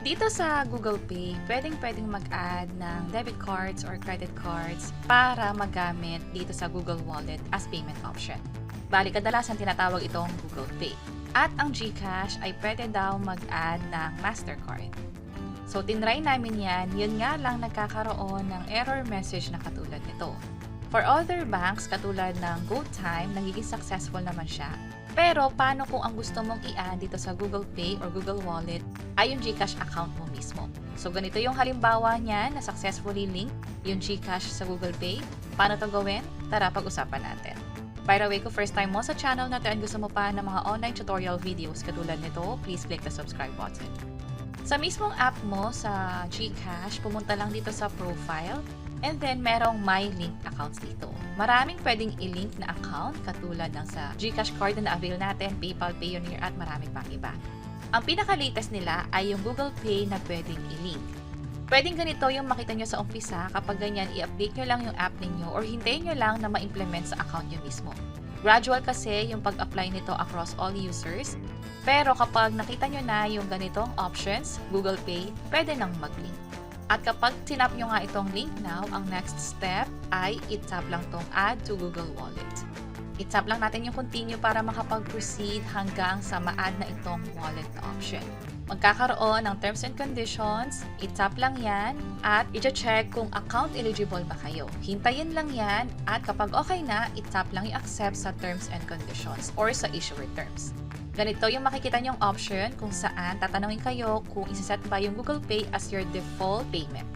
Dito sa Google Pay, pwedeng mag-add ng debit cards or credit cards para magamit dito sa Google Wallet as payment option. Bali, kadalasan tinatawag itong Google Pay. At ang Gcash ay pwede daw mag-add ng Mastercard. So, tinry namin yan. Yun nga lang nagkakaroon ng error message na katulad nito. For other banks, katulad ng GoTime, nagiging successful naman siya. Pero, paano kung ang gusto mong i-add dito sa Google Pay or Google Wallet ay yung Gcash account mo mismo? So, ganito yung halimbawa niya na successfully link yung Gcash sa Google Pay. Paano to gawin? Tara, pag-usapan natin. By the way, kung first time mo sa channel natin at gusto mo pa ng mga online tutorial videos katulad nito, please click the subscribe button. Sa mismong app mo sa Gcash, pumunta lang dito sa profile. And then, merong My Link accounts dito. Maraming pwedeng i-link na account katulad ng sa Gcash card na na-avail natin, PayPal, Payoneer, at maraming pang iba. Ang pinaka-latest nila ay yung Google Pay na pwedeng i-link. Pwedeng ganito yung makita nyo sa umpisa. Kapag ganyan, i-update nyo lang yung app ninyo or hintayin nyo lang na ma-implement sa account nyo mismo. Gradual kasi yung pag-apply nito across all users. Pero kapag nakita nyo na yung ganitong options, Google Pay, pwede nang mag-link. At kapag tinap nyo nga itong link now, ang next step ay i-tap lang tong add to Google Wallet. I-tap lang natin yung continue para makapag-proceed hanggang sa ma-add na itong wallet na option. Magkakaroon ng terms and conditions, i-tap lang yan at i-check kung account eligible ba kayo. Hintayin lang yan at kapag okay na, i-tap lang i-accept sa terms and conditions or sa issuer terms. Ganito yung makikita nyong option kung saan tatanungin kayo kung isiset ba yung Google Pay as your default payment.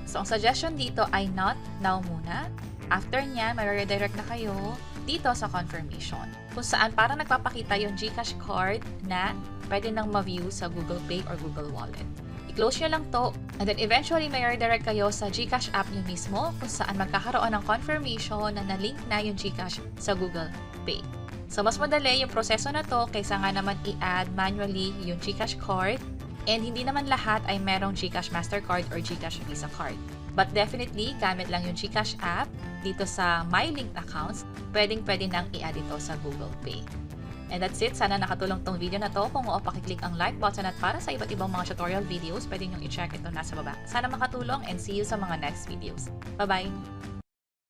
So, ang suggestion dito ay not now muna. After nyan, may-redirect na kayo dito sa confirmation. Kung saan parang nagpapakita yung Gcash card na pwede nang ma-view sa Google Pay or Google Wallet. I-close nyo lang to and then eventually may-redirect kayo sa Gcash app nyo mismo kung saan magkakaroon ng confirmation na na-link na yung Gcash sa Google Pay. So, mas madali yung proseso na to kaysa nga naman i-add manually yung Gcash card and hindi naman lahat ay merong Gcash Mastercard or Gcash Visa card. But definitely, gamit lang yung Gcash app dito sa My Linked Accounts, pwedeng-pwede nang i-add ito sa Google Pay. And that's it. Sana nakatulong tong video na to. Kung oo, pakiclick ang like button at para sa iba't ibang mga tutorial videos, pwede nyo i-check ito nasa baba. Sana makatulong and see you sa mga next videos. Bye-bye!